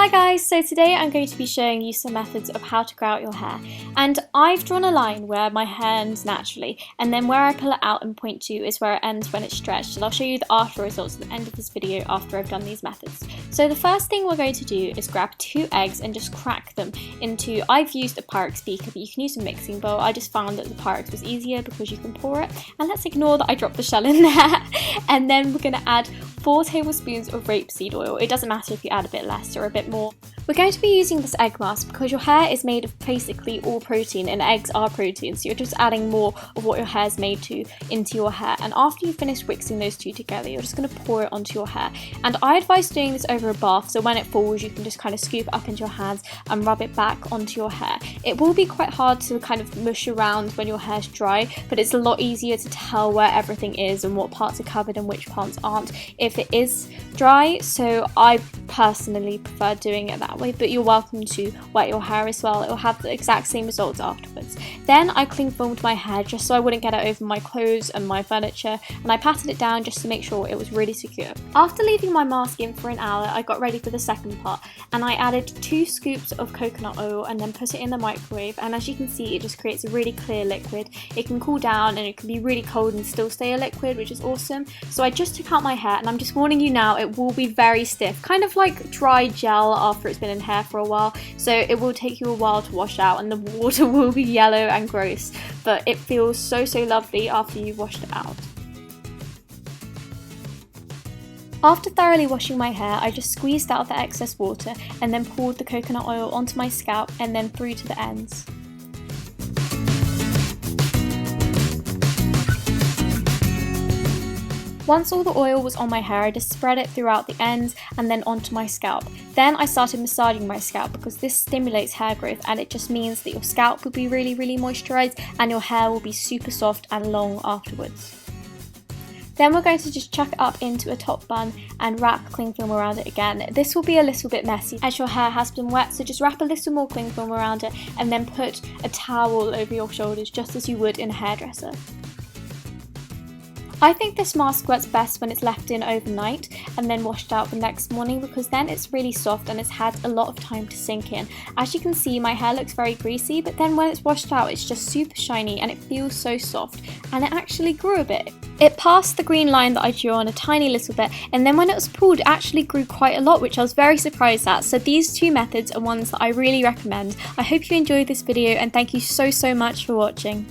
Hi guys, so today I'm going to be showing you some methods of how to grow out your hair, and I've drawn a line where my hair ends naturally, and then where I pull it out and point to is where it ends when it's stretched, and I'll show you the after results at the end of this video after I've done these methods. So the first thing we're going to do is grab 2 eggs and just crack them into, I've used a Pyrex beaker, but you can use a mixing bowl. I just found that the Pyrex was easier because you can pour it, and let's ignore that I dropped the shell in there. And then we're going to add 4 tablespoons of rapeseed oil. It doesn't matter if you add a bit less or a bit more. We're going to be using this egg mask because your hair is made of basically all protein, and eggs are protein, so you're just adding more of what your hair is made to into your hair. And after you finish mixing those two together, you're just going to pour it onto your hair. And I advise doing this over a bath, so when it falls you can just kind of scoop it up into your hands and rub it back onto your hair. It will be quite hard to kind of mush around when your hair's dry, but it's a lot easier to tell where everything is and what parts are covered and which parts aren't if it is dry, so I personally prefer doing it that way, but you're welcome to wet your hair as well. It will have the exact same results afterwards. Then I cling filmed my hair just so I wouldn't get it over my clothes and my furniture, and I patted it down just to make sure it was really secure. After leaving my mask in for an hour, I got ready for the second part, and I added 2 scoops of coconut oil and then put it in the microwave, and as you can see it just creates a really clear liquid. It can cool down and it can be really cold and still stay a liquid, which is awesome. So I just took out my hair, and I'm just warning you now, it will be very stiff, kind of like dry gel after it's been in hair for a while, so it will take you a while to wash out and the water will be yellow and gross, but it feels so lovely after you've washed it out. After thoroughly washing my hair, I just squeezed out the excess water and then poured the coconut oil onto my scalp and then through to the ends. Once all the oil was on my hair, I just spread it throughout the ends and then onto my scalp. Then I started massaging my scalp because this stimulates hair growth, and it just means that your scalp will be really moisturised and your hair will be super soft and long afterwards. Then we're going to just chuck it up into a top bun and wrap cling film around it again. This will be a little bit messy as your hair has been wet, so just wrap a little more cling film around it and then put a towel over your shoulders just as you would in a hairdresser. I think this mask works best when it's left in overnight and then washed out the next morning, because then it's really soft and it's had a lot of time to sink in. As you can see, my hair looks very greasy, but then when it's washed out it's just super shiny and it feels so soft, and it actually grew a bit. It passed the green line that I drew on a tiny little bit, and then when it was pulled it actually grew quite a lot, which I was very surprised at. So these 2 methods are ones that I really recommend. I hope you enjoyed this video, and thank you so much for watching.